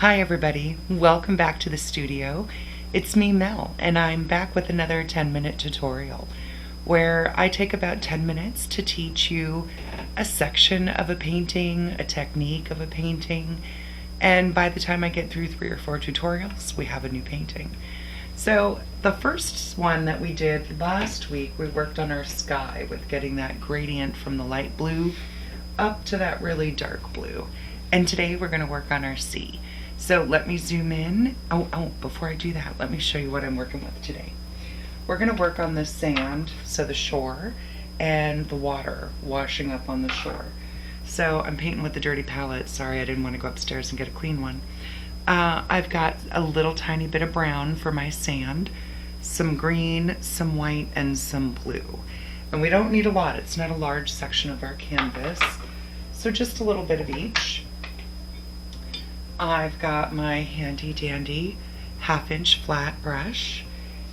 Hi everybody, welcome back to the studio. It's me, Mel, and I'm back with another 10-minute tutorial where I take about 10 minutes to teach you a section of a painting, a technique of a painting, and by the time I get through 3 or 4 tutorials, we have a new painting. So the first one that we did last week, we worked on our sky with getting that gradient from the light blue up to that really dark blue. And today we're going to work on our sea. So let me zoom in. Before I do that, let me show you what I'm working with today. We're going to work on the sand, so the shore, and the water washing up on the shore. So I'm painting with the dirty palette. Sorry, I didn't want to go upstairs and get a clean one. I've got a little tiny bit of brown for my sand, some green, some white, and some blue. And we don't need a lot. It's not a large section of our canvas, so just a little bit of each. I've got my handy dandy 1/2-inch flat brush,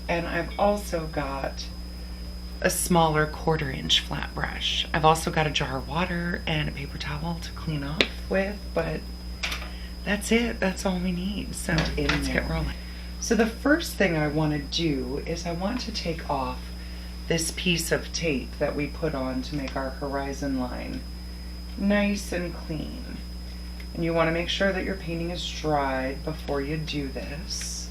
and I've also got a smaller 1/4-inch flat brush. I've also got a jar of water and a paper towel to clean off with, but that's it. That's all we need. So let's get rolling. So the first thing I want to do is I want to take off this piece of tape that we put on to make our horizon line nice and clean. And you want to make sure that your painting is dried before you do this.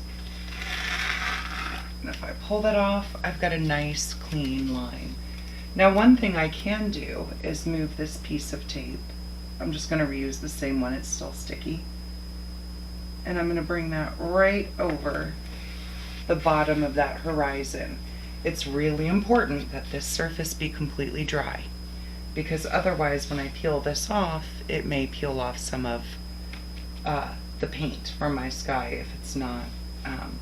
And if I pull that off, I've got a nice clean line. Now one thing I can do is move this piece of tape. I'm just going to reuse the same one, it's still sticky. And I'm going to bring that right over the bottom of that horizon. It's really important that this surface be completely dry, because otherwise when I peel this off, it may peel off some of the paint from my sky if it's not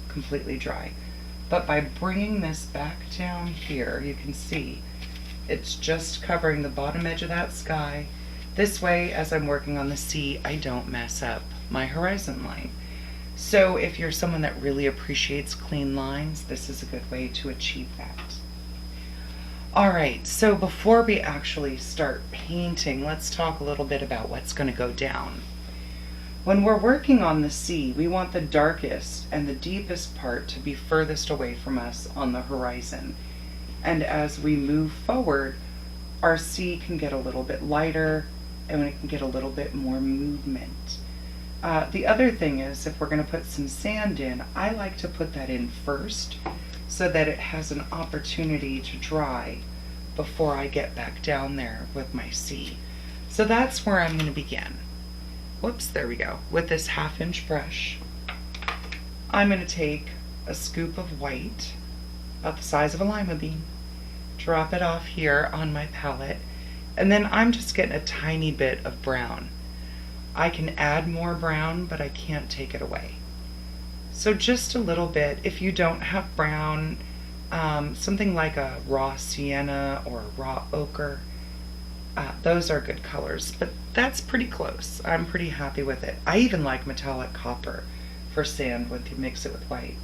completely dry. But by bringing this back down here, you can see it's just covering the bottom edge of that sky. This way, as I'm working on the sea, I don't mess up my horizon line. So if you're someone that really appreciates clean lines, this is a good way to achieve that. Alright, so before we actually start painting, let's talk a little bit about what's going to go down. When we're working on the sea, we want the darkest and the deepest part to be furthest away from us on the horizon. And as we move forward, our sea can get a little bit lighter and it can get a little bit more movement. The other thing is, if we're going to put some sand in, I like to put that in first so that it has an opportunity to dry before I get back down there with my sea. So that's where I'm going to begin. Whoops, there we go. With this 1/2-inch brush, I'm going to take a scoop of white, about the size of a lima bean, drop it off here on my palette, and then I'm just getting a tiny bit of brown. I can add more brown, but I can't take it away. So just a little bit. If you don't have brown, something like a raw sienna or a raw ochre, those are good colors, but that's pretty close. I'm pretty happy with it. I even like metallic copper for sand when you mix it with white.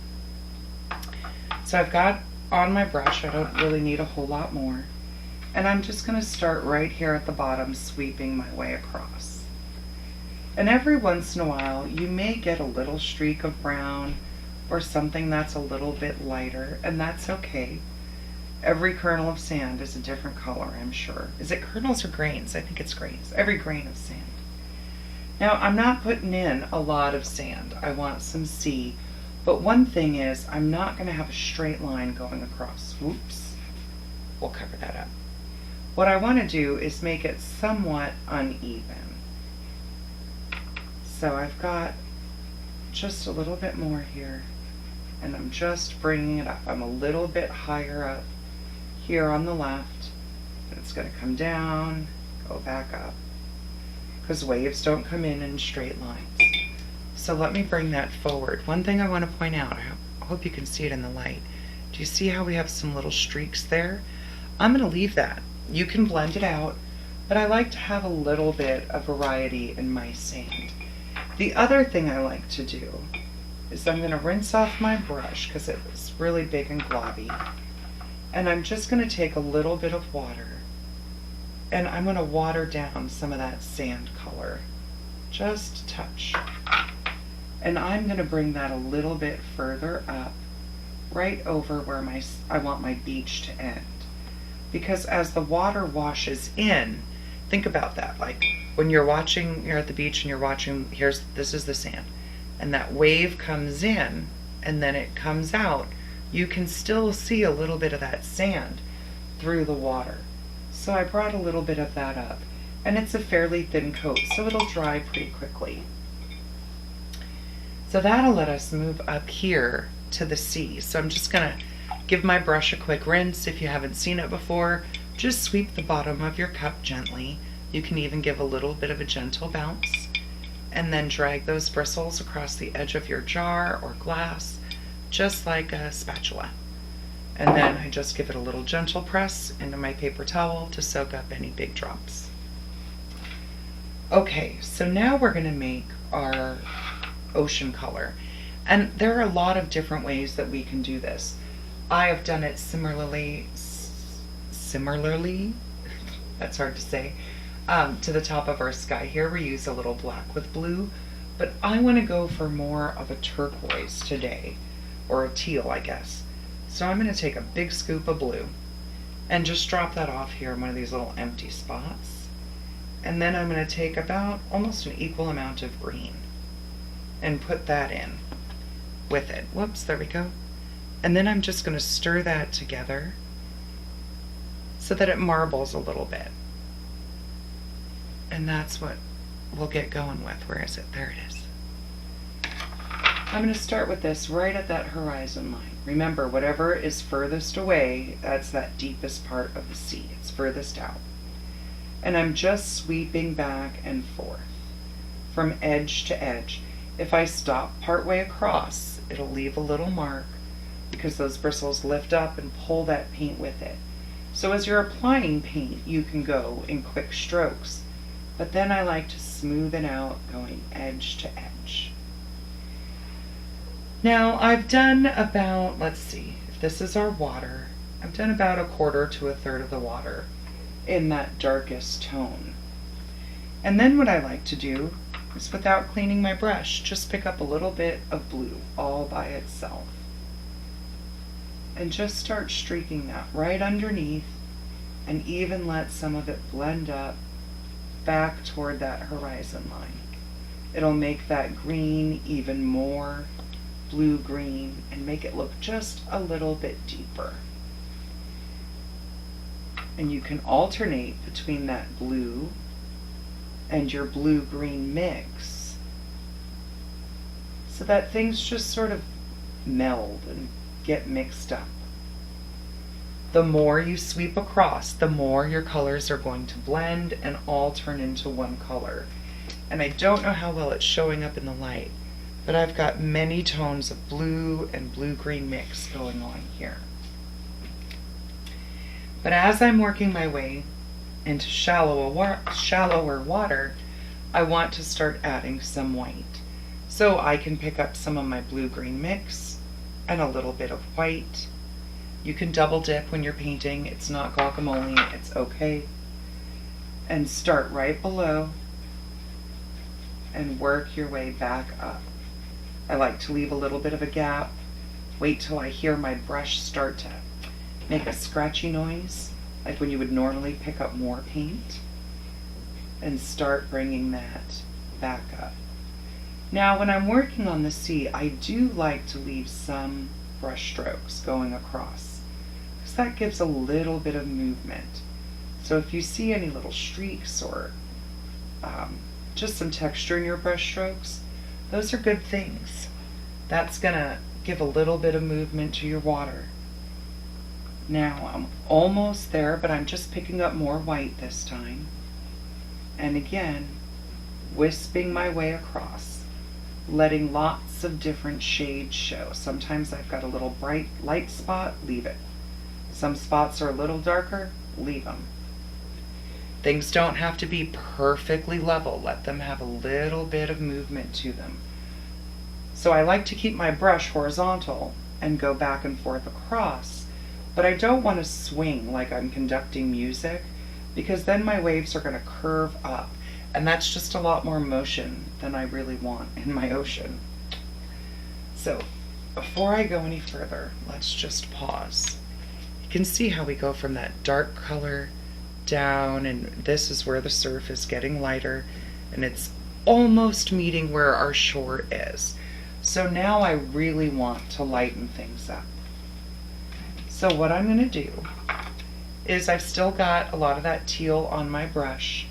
So I've got on my brush, I don't really need a whole lot more, and I'm just going to start right here at the bottom, sweeping my way across. And every once in a while, you may get a little streak of brown or something that's a little bit lighter, and that's okay. Every kernel of sand is a different color, I'm sure. Is it kernels or grains? I think it's grains. Every grain of sand. Now, I'm not putting in a lot of sand. I want some sea. But one thing is, I'm not going to have a straight line going across. Whoops. We'll cover that up. What I want to do is make it somewhat uneven. So I've got just a little bit more here, and I'm just bringing it up. I'm a little bit higher up here on the left, and it's going to come down, go back up, because waves don't come in straight lines. So let me bring that forward. One thing I want to point out, I hope you can see it in the light. Do you see how we have some little streaks there? I'm going to leave that. You can blend it out, but I like to have a little bit of variety in my sand. The other thing I like to do is I'm going to rinse off my brush because it was really big and globby, and I'm just going to take a little bit of water and I'm going to water down some of that sand color, just a touch. And I'm going to bring that a little bit further up, right over where I want my beach to end. Because as the water washes in, think about that. Like when you're at the beach and you're watching, this is the sand. And that wave comes in and then it comes out. You can still see a little bit of that sand through the water. So I brought a little bit of that up. And it's a fairly thin coat, so it'll dry pretty quickly. So that'll let us move up here to the sea. So I'm just gonna give my brush a quick rinse. If you haven't seen it before, just sweep the bottom of your cup gently. You can even give a little bit of a gentle bounce, and then drag those bristles across the edge of your jar or glass, just like a spatula. And then I just give it a little gentle press into my paper towel to soak up any big drops. Okay, so now we're gonna make our ocean color. And there are a lot of different ways that we can do this. I have done it similarly, that's hard to say, to the top of our sky here. We use a little black with blue, but I want to go for more of a turquoise today, or a teal, I guess. So I'm going to take a big scoop of blue and just drop that off here in one of these little empty spots. And then I'm going to take about almost an equal amount of green and put that in with it. Whoops, there we go. And then I'm just going to stir that together so that it marbles a little bit. And that's what we'll get going with. Where is it? There it is. I'm going to start with this right at that horizon line. Remember, whatever is furthest away, that's that deepest part of the sea. It's furthest out. And I'm just sweeping back and forth from edge to edge. If I stop partway across, it'll leave a little mark because those bristles lift up and pull that paint with it. So as you're applying paint, you can go in quick strokes. But then I like to smooth it out going edge to edge. Now I've done about, let's see, if this is our water, I've done about 1/4 to 1/3 of the water in that darkest tone. And then what I like to do is, without cleaning my brush, just pick up a little bit of blue all by itself. And just start streaking that right underneath, and even let some of it blend up back toward that horizon line. It'll make that green even more blue-green and make it look just a little bit deeper. And you can alternate between that blue and your blue-green mix so that things just sort of meld and get mixed up. The more you sweep across, the more your colors are going to blend and all turn into one color. And I don't know how well it's showing up in the light, but I've got many tones of blue and blue-green mix going on here. But as I'm working my way into shallower water, I want to start adding some white. So I can pick up some of my blue-green mix and a little bit of white. You can double dip when you're painting. It's not guacamole, it's okay. And start right below and work your way back up. I like to leave a little bit of a gap. Wait till I hear my brush start to make a scratchy noise, like when you would normally pick up more paint, and start bringing that back up. Now, when I'm working on the sea, I do like to leave some brush strokes going across, because that gives a little bit of movement. So if you see any little streaks or just some texture in your brush strokes, those are good things. That's gonna give a little bit of movement to your water. Now I'm almost there, but I'm just picking up more white this time. And again, wisping my way across, letting lots of different shades show. Sometimes I've got a little bright light spot, leave it. Some spots are a little darker, leave them. Things don't have to be perfectly level. Let them have a little bit of movement to them. So I like to keep my brush horizontal and go back and forth across, but I don't want to swing like I'm conducting music, because then my waves are going to curve up, and that's just a lot more motion than I really want in my ocean. So before I go any further, let's just pause. You can see how we go from that dark color down, and this is where the surf is getting lighter, and it's almost meeting where our shore is. So now I really want to lighten things up. So what I'm going to do is I've still got a lot of that teal on my brush.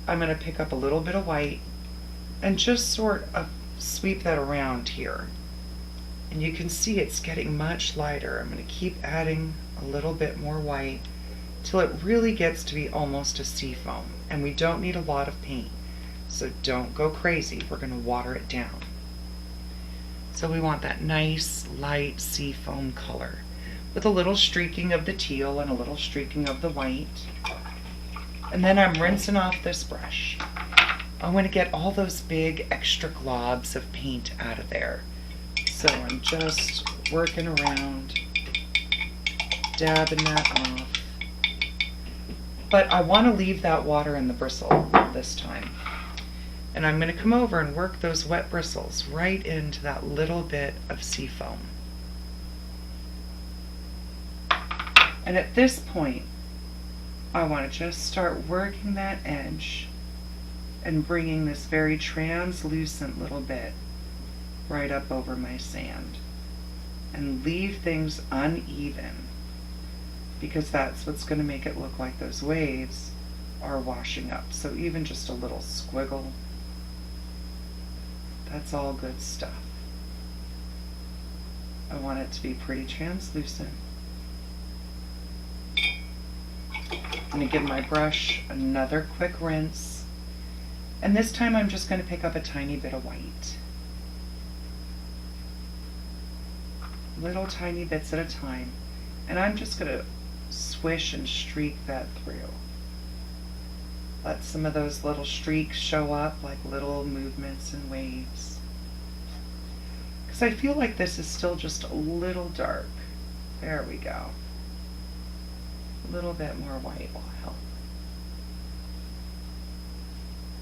I'm going to pick up a little bit of white and just sort of sweep that around here. And you can see it's getting much lighter. I'm going to keep adding a little bit more white till it really gets to be almost a seafoam. And we don't need a lot of paint, so don't go crazy. We're going to water it down. So we want that nice light seafoam color with a little streaking of the teal and a little streaking of the white. And then I'm rinsing off this brush. I want to get all those big extra globs of paint out of there. So I'm just working around, dabbing that off. But I want to leave that water in the bristle this time. And I'm going to come over and work those wet bristles right into that little bit of seafoam. And at this point, I want to just start working that edge and bringing this very translucent little bit right up over my sand. And leave things uneven, because that's what's going to make it look like those waves are washing up. So even just a little squiggle, that's all good stuff. I want it to be pretty translucent. I'm going to give my brush another quick rinse, and this time I'm just going to pick up a tiny bit of white. Little tiny bits at a time, and I'm just going to swish and streak that through. Let some of those little streaks show up like little movements and waves. Because I feel like this is still just a little dark. There we go. A little bit more white will help.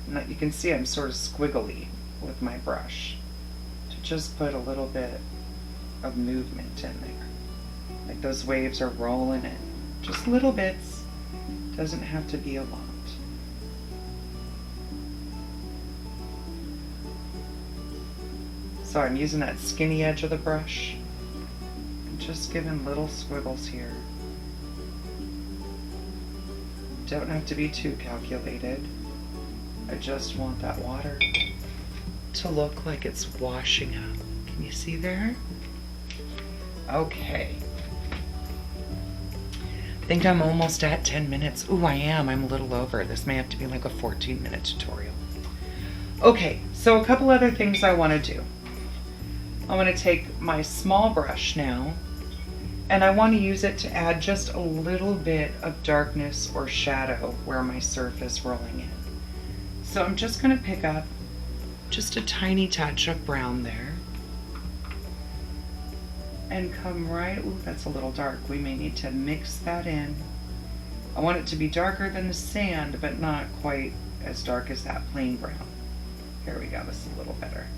And you can see I'm sort of squiggly with my brush to just put a little bit of movement in there. Like those waves are rolling in. Just little bits. Doesn't have to be a lot. So I'm using that skinny edge of the brush and just giving little squiggles here. Don't have to be too calculated. I just want that water to look like it's washing up. Can you see there? Okay. I think I'm almost at 10 minutes. Ooh, I am. I'm a little over. This may have to be like a 14-minute tutorial. Okay, so a couple other things I want to do. I want to take my small brush now, and I want to use it to add just a little bit of darkness or shadow where my surf is rolling in. So I'm just going to pick up just a tiny touch of brown there and come right, ooh, that's a little dark. We may need to mix that in. I want it to be darker than the sand, but not quite as dark as that plain brown. Here we go, this is a little better.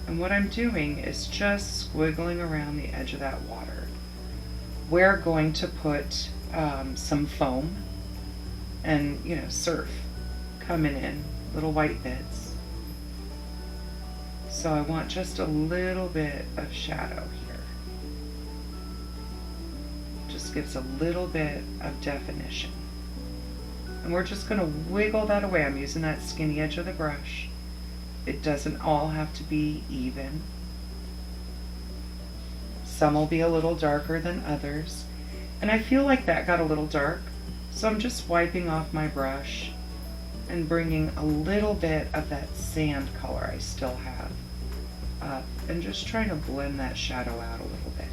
And what I'm doing is just squiggling around the edge of that water. We're going to put some foam and, surf coming in, little white bits. So I want just a little bit of shadow here. Just gives a little bit of definition. And we're just going to wiggle that away. I'm using that skinny edge of the brush. It doesn't all have to be even. Some will be a little darker than others. And I feel like that got a little dark, so I'm just wiping off my brush and bringing a little bit of that sand color I still have up and just trying to blend that shadow out a little bit.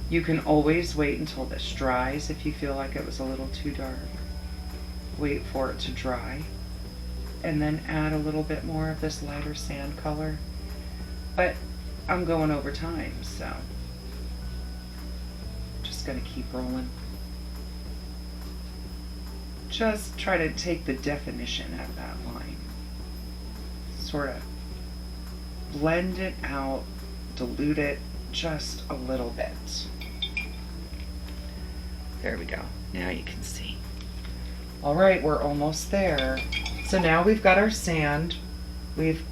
You can always wait until this dries if you feel like it was a little too dark. Wait for it to dry and then add a little bit more of this lighter sand color. But I'm going over time, so I'm just going to keep rolling. Just try to take the definition out of that line. Sort of blend it out, dilute it just a little bit. There we go. Now you can see. All right, we're almost there. So now we've got our sand.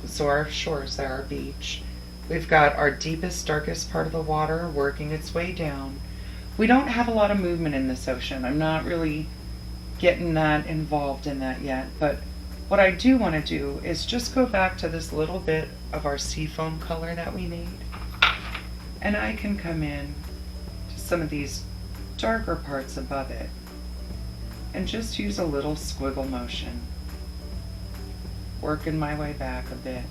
So our shores there, our beach. We've got our deepest, darkest part of the water working its way down. We don't have a lot of movement in this ocean. I'm not really getting that involved in that yet, but what I do want to do is just go back to this little bit of our seafoam color that we made, and I can come in to some of these darker parts above it and just use a little squiggle motion, working my way back a bit,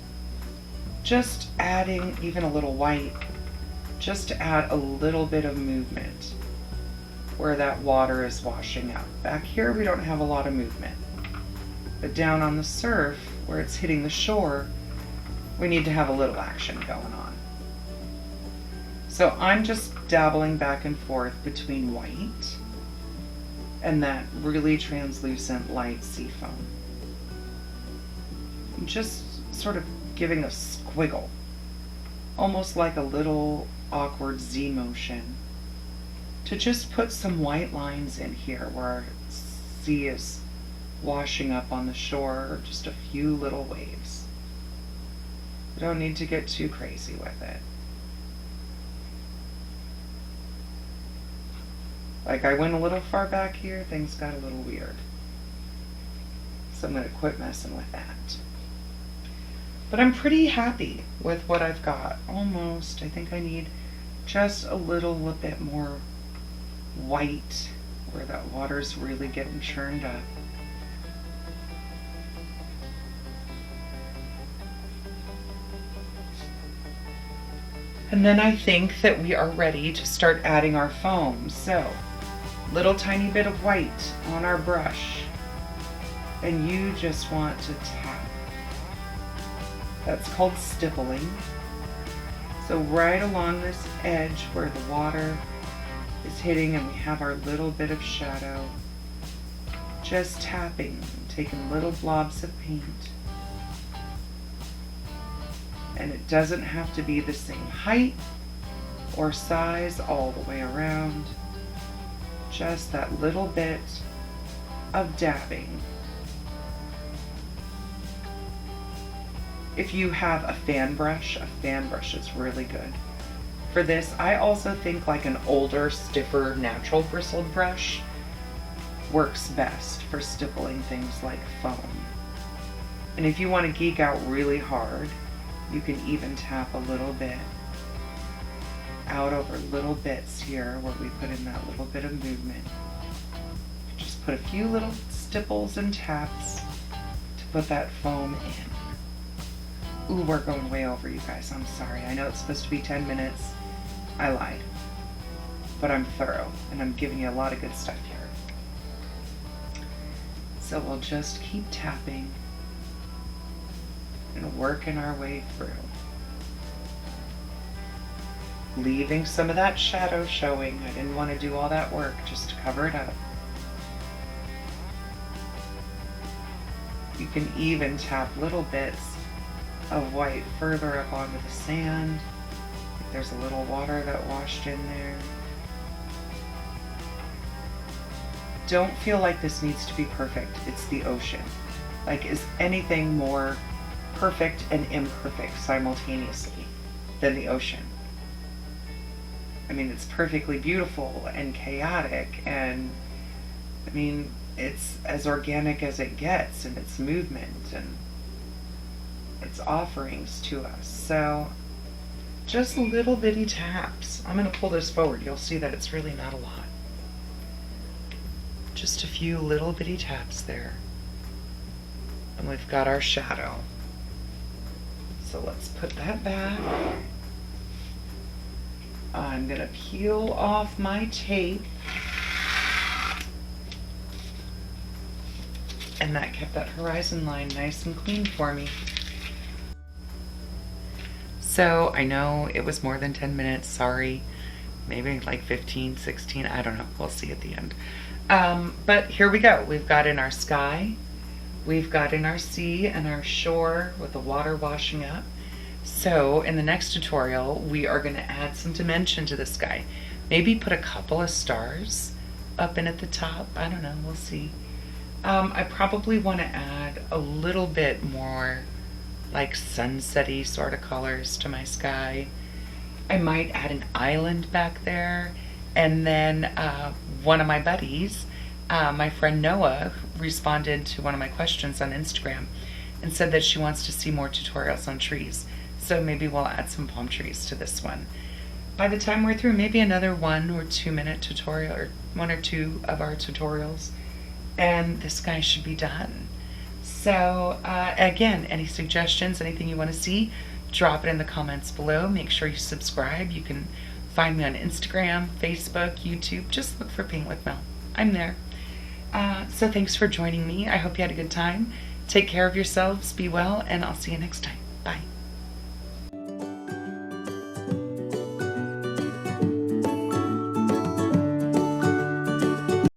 just adding even a little white, just to add a little bit of movement where that water is washing out. Back here we don't have a lot of movement, but down on the surf where it's hitting the shore, we need to have a little action going on. So I'm just dabbling back and forth between white and that really translucent light seafoam. I'm just sort of giving a squiggle, almost like a little awkward Z motion, to just put some white lines in here where our sea is washing up on the shore, or just a few little waves. We don't need to get too crazy with it. Like I went a little far back here, things got a little weird. So I'm going to quit messing with that. But I'm pretty happy with what I've got. Almost. I think I need just a little bit more white where that water's really getting churned up. And then I think that we are ready to start adding our foam. So, little tiny bit of white on our brush, and you just want to tap. That's called stippling. So right along this edge where the water is hitting and we have our little bit of shadow, just tapping, taking little blobs of paint. And it doesn't have to be the same height or size all the way around. Just that little bit of dabbing. If you have a fan brush is really good. For this, I also think like an older, stiffer, natural bristled brush works best for stippling things like foam. And if you want to geek out really hard, you can even tap a little bit out over little bits here where we put in that little bit of movement. Just put a few little stipples and taps to put that foam in. Ooh, we're going way over, you guys. I'm sorry. I know it's supposed to be 10 minutes. I lied. But I'm thorough, and I'm giving you a lot of good stuff here. So we'll just keep tapping and working our way through. Leaving some of that shadow showing. I didn't want to do all that work just to cover it up. You can even tap little bits of white further up onto the sand. If there's a little water that washed in there. Don't feel like this needs to be perfect. It's the ocean. Like, is anything more perfect and imperfect simultaneously than the ocean? I mean, it's perfectly beautiful and chaotic, and I mean, it's as organic as it gets in its movement and its offerings to us. So just little bitty taps. I'm going to pull this forward. You'll see that it's really not a lot. Just a few little bitty taps there. And we've got our shadow. So let's put that back. I'm going to peel off my tape. And that kept that horizon line nice and clean for me. So I know it was more than 10 minutes, sorry. Maybe like 15, 16, I don't know. We'll see at the end. But here we go. We've got in our sky. We've got in our sea and our shore with the water washing up. So in the next tutorial, we are going to add some dimension to this guy. Maybe put a couple of stars up and at the top. I don't know, we'll see. I probably want to add a little bit more like sunset-y sort of colors to my sky. I might add an island back there. And then one of my buddies, my friend Noah, responded to one of my questions on Instagram and said that she wants to see more tutorials on trees. So maybe we'll add some palm trees to this one. By the time we're through, maybe another 1 or 2 minute tutorial, or 1 or 2 of our tutorials, and this guy should be done. So again, any suggestions, anything you want to see, drop it in the comments below. Make sure you subscribe. You can find me on Instagram, Facebook, YouTube. Just look for Paint with Mel. I'm there. So thanks for joining me. I hope you had a good time. Take care of yourselves, be well, and I'll see you next time. Bye.